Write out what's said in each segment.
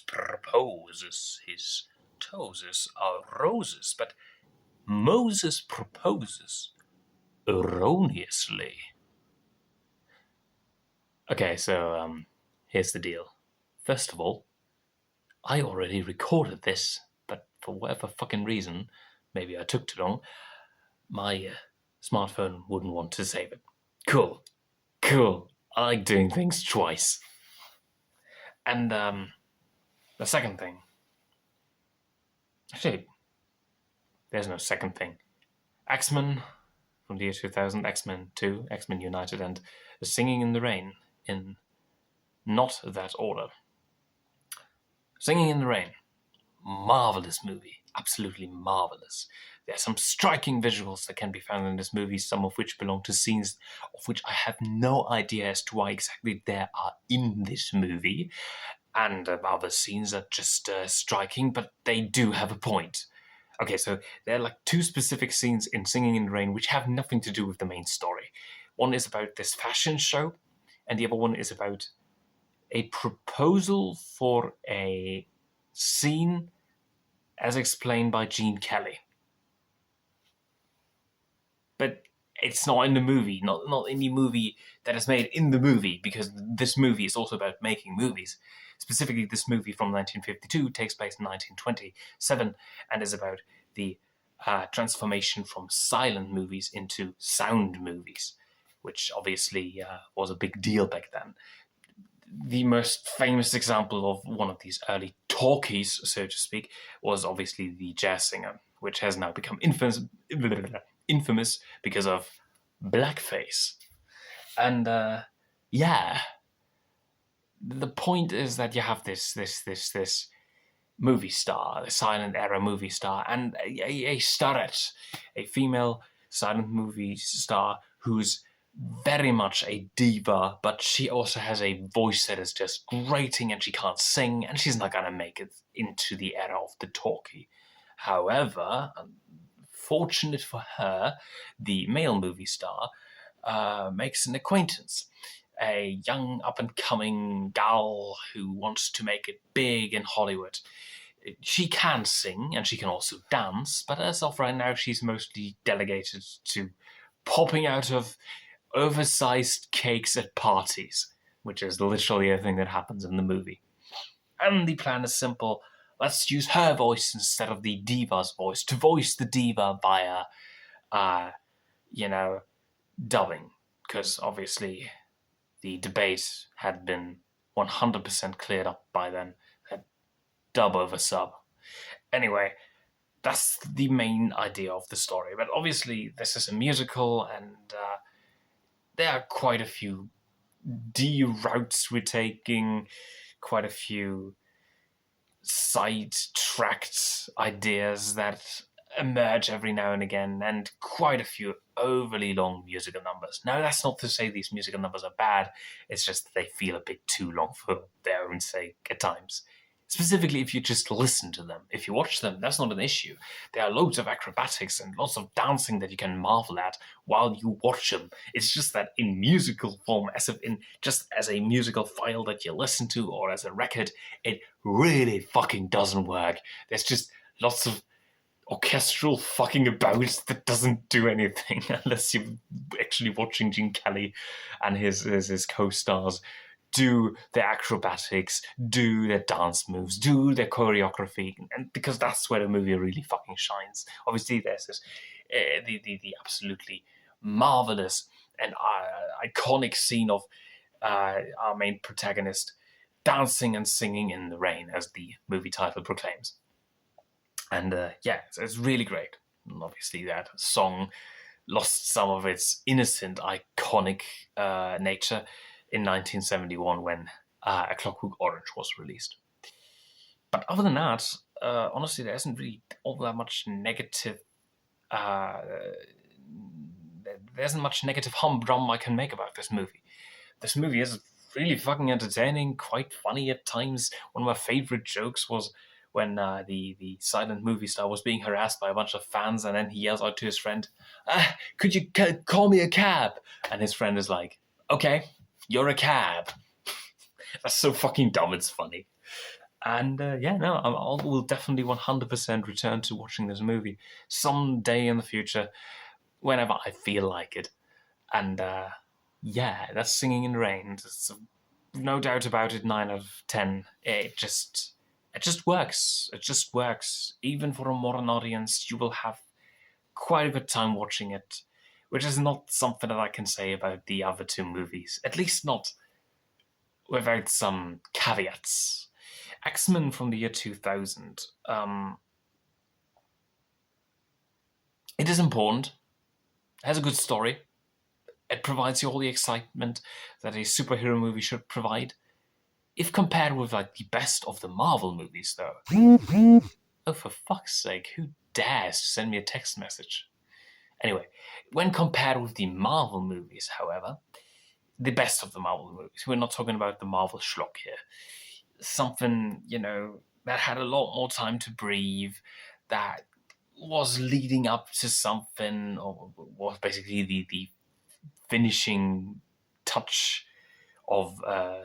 proposes his toes are roses, but Moses proposes erroneously. Okay, so here's the deal. First of all, I already recorded this, but for whatever fucking reason, maybe I took too long, my smartphone wouldn't want to save it. Cool. I like doing things twice. And the second thing. Actually, there's no second thing. XMen from the year 2000, XMen 2, XMen United, and Singing in the Rain in not that order. Singing in the Rain. Marvelous movie. Absolutely marvelous. There are some striking visuals that can be found in this movie, some of which belong to scenes of which I have no idea as to why exactly they are in this movie. And other scenes are just striking, but they do have a point. Okay, so there are like two specific scenes in Singing in the Rain which have nothing to do with the main story. One is about this fashion show, and the other one is about a proposal for a scene as explained by Gene Kelly. But it's not in the movie, not any movie that is made in the movie, because this movie is also about making movies. Specifically, this movie from 1952 takes place in 1927 and is about the transformation from silent movies into sound movies, which obviously was a big deal back then. The most famous example of one of these early talkies, so to speak, was obviously The Jazz Singer, which has now become infamous because of blackface. And yeah, the point is that you have this movie star, the silent era movie star, and a starette, a female silent movie star who's very much a diva, but she also has a voice that is just grating, and she can't sing, and she's not gonna make it into the era of the talkie. However, fortunate for her, the male movie star makes an acquaintance. A young up-and-coming gal who wants to make it big in Hollywood. She can sing, and she can also dance, but as of right now, she's mostly delegated to popping out of oversized cakes at parties, which is literally a thing that happens in the movie. And the plan is simple. Let's use her voice instead of the diva's voice to voice the diva via, dubbing. Because obviously the debate had been 100% cleared up by then. Dub over sub. Anyway, that's the main idea of the story. But obviously this is a musical, and there are quite a few routes we're taking, quite a few side-tracked ideas that emerge every now and again, and quite a few overly long musical numbers. Now, that's not to say these musical numbers are bad, it's just that they feel a bit too long for their own sake at times. Specifically, if you just listen to them. If you watch them, that's not an issue. There are loads of acrobatics and lots of dancing that you can marvel at while you watch them. It's just that in musical form, just as a musical file that you listen to or as a record, it really fucking doesn't work. There's just lots of orchestral fucking about that doesn't do anything unless you're actually watching Gene Kelly and his co-stars do their acrobatics, do their dance moves, do their choreography, and because that's where the movie really fucking shines. Obviously, there's this the absolutely marvelous and iconic scene of our main protagonist dancing and singing in the rain, as the movie title proclaims. And it's really great. And obviously, that song lost some of its innocent, iconic nature in 1971 when A Clockwork Orange was released. But other than that, honestly, there isn't really all that much negative. There isn't much negative humdrum I can make about this movie. This movie is really fucking entertaining, quite funny at times. One of my favorite jokes was when the silent movie star was being harassed by a bunch of fans, and then he yells out to his friend, could you call me a cab? And his friend is like, okay, you're a cab. That's so fucking dumb, it's funny. And we'll definitely 100% return to watching this movie someday in the future, whenever I feel like it. And that's Singing in the Rain. It's, no doubt about it, 9 out of 10. It just works. It just works. Even for a modern audience, you will have quite a good time watching it, which is not something that I can say about the other two movies. At least not without some caveats. XMen from the year 2000. It is important. It has a good story. It provides you all the excitement that a superhero movie should provide. If compared with like the best of the Marvel movies, though. Oh, for fuck's sake, who dares to send me a text message? Anyway, when compared with the Marvel movies, however, the best of the Marvel movies, we're not talking about the Marvel schlock here. Something, that had a lot more time to breathe, that was leading up to something, or was basically the finishing touch of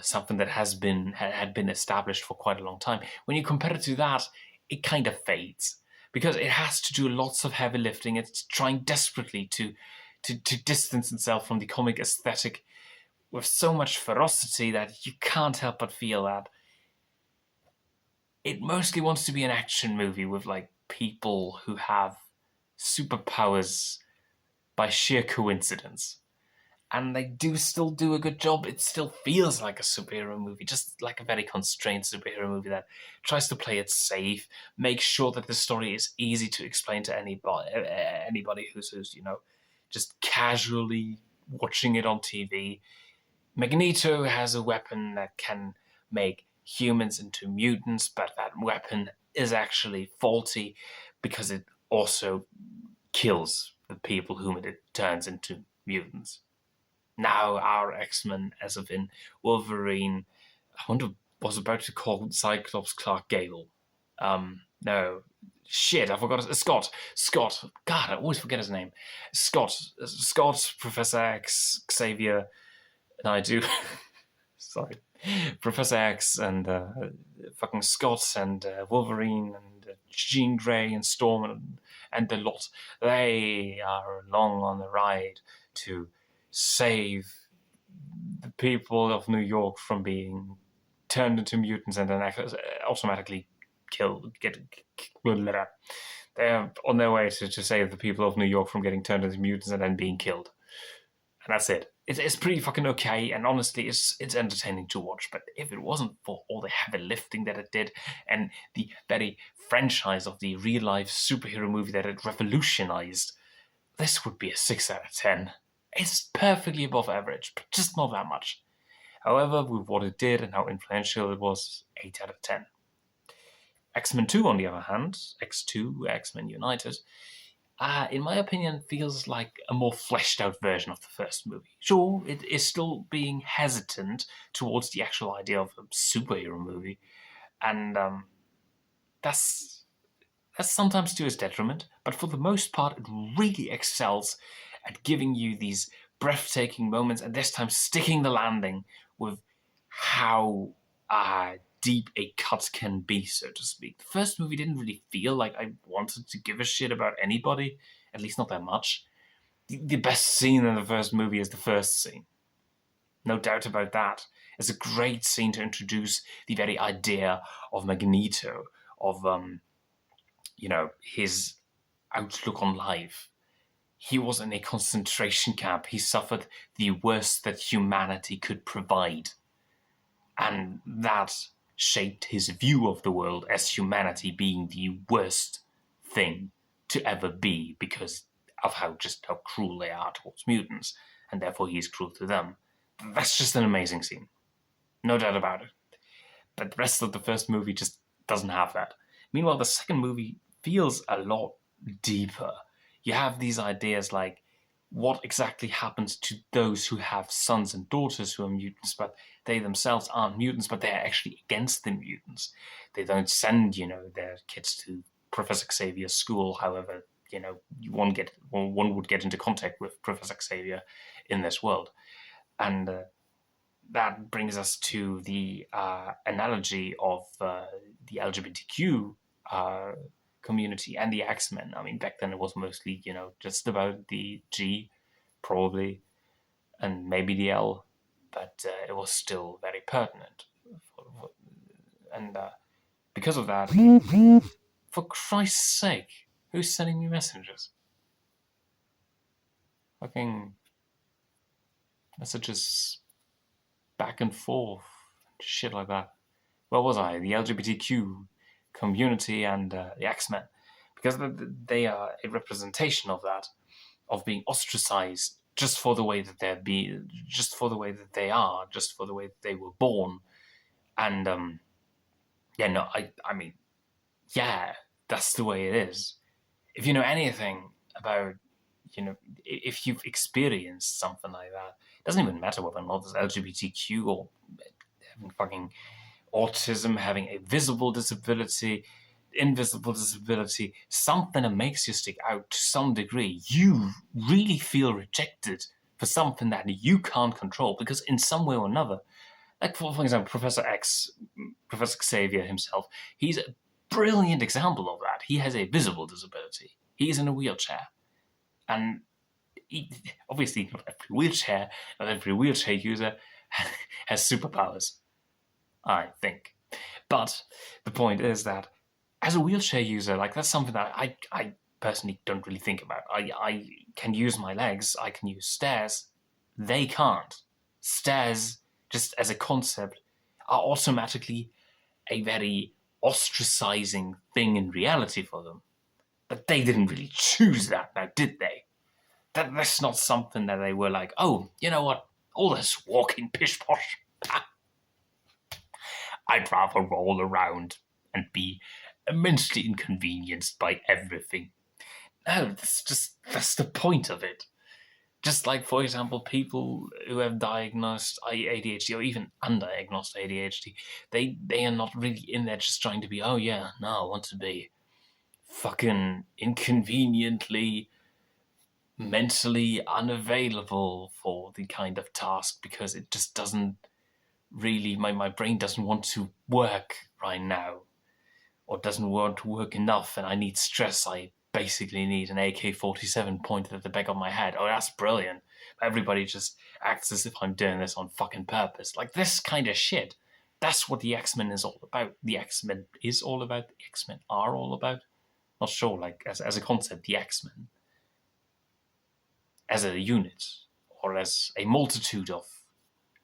something that had been established for quite a long time. When you compare it to that, it kind of fades because it has to do lots of heavy lifting. It's trying desperately to distance itself from the comic aesthetic with so much ferocity that you can't help but feel that it mostly wants to be an action movie with like people who have superpowers by sheer coincidence. And they do still do a good job. It still feels like a superhero movie, just like a very constrained superhero movie that tries to play it safe, make sure that the story is easy to explain to anybody who's just casually watching it on TV. Magneto has a weapon that can make humans into mutants, but that weapon is actually faulty because it also kills the people whom it turns into mutants. Now our X-Men, as of in Wolverine, I wonder, was about to call Cyclops Clark Gable. No. Shit, I forgot his Scott. God, I always forget his name. Scott, Professor X, Xavier, and I do. Sorry. Professor X and fucking Scott and Wolverine and Jean Grey and Storm and the lot. They are along on the ride to save the people of New York from being turned into mutants and then automatically killed. They're on their way to save the people of New York from getting turned into mutants and then being killed. And that's it. It's pretty fucking okay, and honestly, it's entertaining to watch. But if it wasn't for all the heavy lifting that it did, and the very franchise of the real-life superhero movie that it revolutionized, this would be a 6 out of 10. It's perfectly above average, but just not that much. However, with what it did and how influential it was, 8 out of 10. X-Men 2, on the other hand, X2, X-Men United, in my opinion, feels like a more fleshed out version of the first movie. Sure, it is still being hesitant towards the actual idea of a superhero movie, and that's sometimes to its detriment, but for the most part, it really excels at giving you these breathtaking moments, and this time sticking the landing with how deep a cut can be, so to speak. The first movie didn't really feel like I wanted to give a shit about anybody, at least not that much. The best scene in the first movie is the first scene. No doubt about that. It's a great scene to introduce the very idea of Magneto, of his outlook on life. He was in a concentration camp. He suffered the worst that humanity could provide. And that shaped his view of the world as humanity being the worst thing to ever be because of how cruel they are towards mutants, and therefore he's cruel to them. That's just an amazing scene. No doubt about it. But the rest of the first movie just doesn't have that. Meanwhile, the second movie feels a lot deeper. You have these ideas like what exactly happens to those who have sons and daughters who are mutants, but they themselves aren't mutants, but they're actually against the mutants. They don't send, their kids to Professor Xavier's school. However, one would get into contact with Professor Xavier in this world. And that brings us to the analogy of the LGBTQ community and the X-Men. I mean, back then it was mostly, just about the G, probably, and maybe the L, but it was still very pertinent. And because of that, for Christ's sake, who's sending me messages? Fucking messages back and forth, shit like that. Where was I? The LGBTQ community and the X-Men, because they are a representation of that, of being ostracized just for the way that just for the way that they are, just for the way that they were born, and I mean, yeah, that's the way it is. If you know anything about, if you've experienced something like that, it doesn't even matter whether or not it's LGBTQ or having fucking autism, having a visible disability, invisible disability, something that makes you stick out to some degree. You really feel rejected for something that you can't control, because in some way or another, like for example, Professor Xavier himself, he's a brilliant example of that. He has a visible disability. He's in a wheelchair. And obviously not every wheelchair user has superpowers, I think. But the point is that as a wheelchair user, like, that's something that I personally don't really think about. I can use my legs, I can use stairs. They can't. Stairs, just as a concept, are automatically a very ostracizing thing in reality for them. But they didn't really choose that, now did they? That's not something that they were like, oh, you know what? All this walking pish-posh. I'd rather roll around and be immensely inconvenienced by everything. No, that's the point of it. Just like, for example, people who have diagnosed ADHD or even undiagnosed ADHD, they are not really in there just trying to be, oh yeah, no, I want to be fucking inconveniently mentally unavailable for the kind of task, because it just doesn't really, my brain doesn't want to work right now, or doesn't want to work enough, and I need stress. I basically need an AK-47 pointed at the back of my head. Oh, that's brilliant. Everybody just acts as if I'm doing this on fucking purpose. Like, this kind of shit. That's what the X-Men is all about. The X-Men is all about. The X-Men are all about. Not sure, like, as a concept, the X-Men, as a unit, or as a multitude of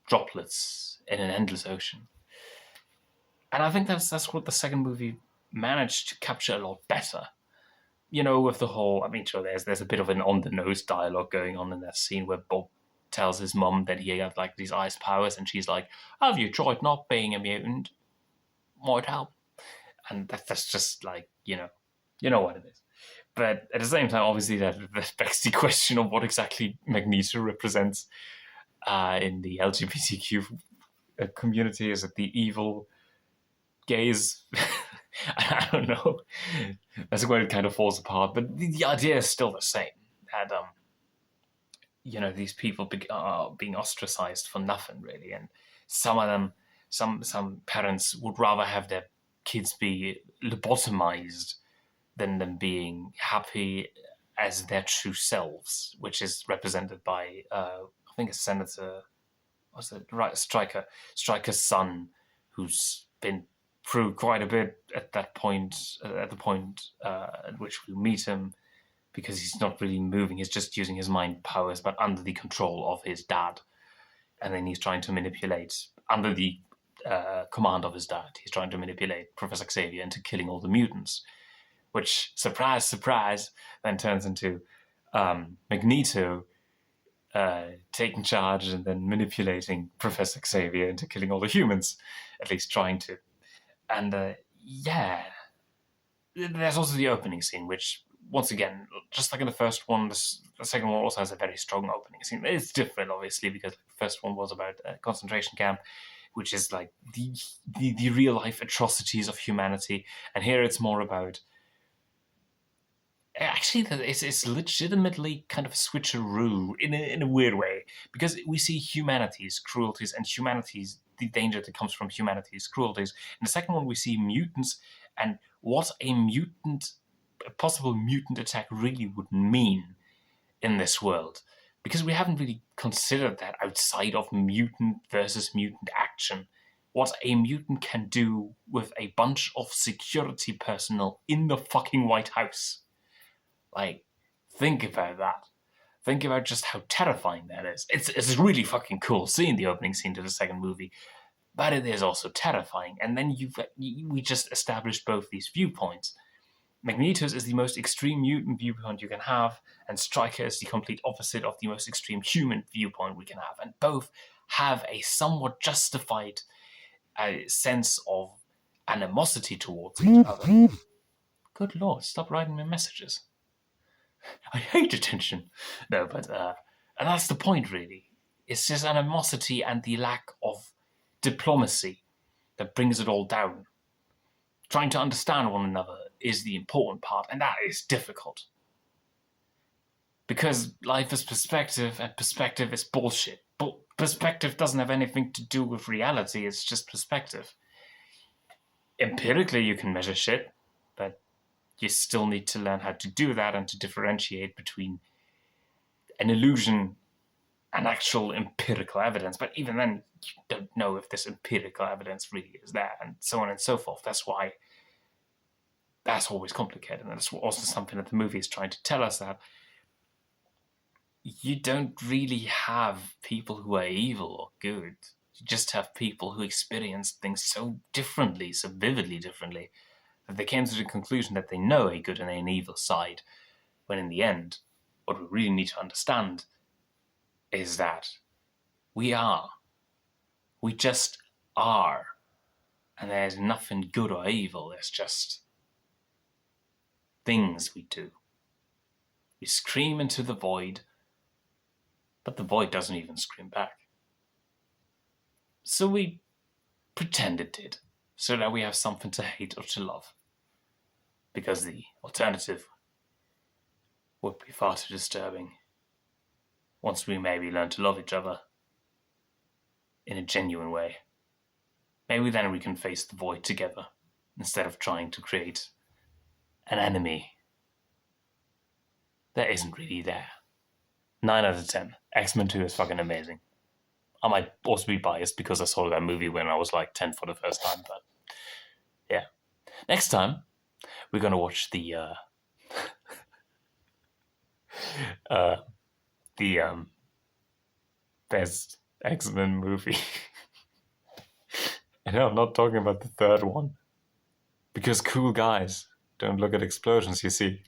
droplets in an endless ocean. And I think that's what the second movie managed to capture a lot better. With the whole, I mean, sure, there's a bit of an on-the-nose dialogue going on in that scene where Bob tells his mum that he had, like, these ice powers, and she's like, have you tried not being a mutant? Might help. And that's just like, you know what it is. But at the same time, obviously, that begs the question of what exactly Magneto represents in the LGBTQ community. Is it the evil gays? I don't know. That's where it kind of falls apart. But the idea is still the same. That these people are being ostracized for nothing, really, and some of them, some parents would rather have their kids be lobotomized than them being happy as their true selves, which is represented by I think a senator, what's it, right, Stryker's son, who's been through quite a bit at the point at which we meet him, because he's not really moving, he's just using his mind powers, but under the control of his dad. And then he's trying to manipulate, under the command of his dad, he's trying to manipulate Professor Xavier into killing all the mutants, which, surprise, surprise, then turns into Magneto taking charge and then manipulating Professor Xavier into killing all the humans, at least trying to. And there's also the opening scene, which, once again, just like in the first one, the second one also has a very strong opening scene. It's different, obviously, because the first one was about a concentration camp, which is like the real life atrocities of humanity, and here it's more about Actually, it's legitimately kind of a switcheroo in a weird way, because we see humanity's cruelties and humanity's the danger that comes from humanity's cruelties. In the second one, we see mutants and what a possible mutant attack really would mean in this world, because we haven't really considered that outside of mutant versus mutant action. What a mutant can do with a bunch of security personnel in the fucking White House. Like, think about that. Think about just how terrifying that is. It's a really fucking cool scene, the opening scene to the second movie, but it is also terrifying. And then we just established both these viewpoints. Magnetos is the most extreme mutant viewpoint you can have, and Stryker is the complete opposite of the most extreme human viewpoint we can have. And both have a somewhat justified sense of animosity towards each other. Good lord, stop writing me messages. I hate attention. No, but and that's the point, really. It's just animosity and the lack of diplomacy that brings it all down. Trying to understand one another is the important part, and that is difficult. Because life is perspective, and perspective is bullshit. But perspective doesn't have anything to do with reality, it's just perspective. Empirically, you can measure shit, but you still need to learn how to do that and to differentiate between an illusion and actual empirical evidence. But even then, you don't know if this empirical evidence really is there, and so on and so forth. That's why that's always complicated, and that's also something that the movie is trying to tell us, that you don't really have people who are evil or good. You just have people who experience things so differently, so vividly differently, that they came to the conclusion that they know a good and an evil side, when in the end, what we really need to understand is that we just are, and there's nothing good or evil, there's just things we do. We scream into the void, but the void doesn't even scream back. So we pretend it did, so that we have something to hate or to love. Because the alternative would be far too disturbing. Once we maybe learn to love each other in a genuine way, maybe then we can face the void together, instead of trying to create an enemy that isn't really there. 9 out of 10. X-Men 2 is fucking amazing. I might also be biased because I saw that movie when I was like 10 for the first time, but yeah. Next time, we're gonna watch the best X-Men movie. And I'm not talking about the third one, because cool guys don't look at explosions, you see.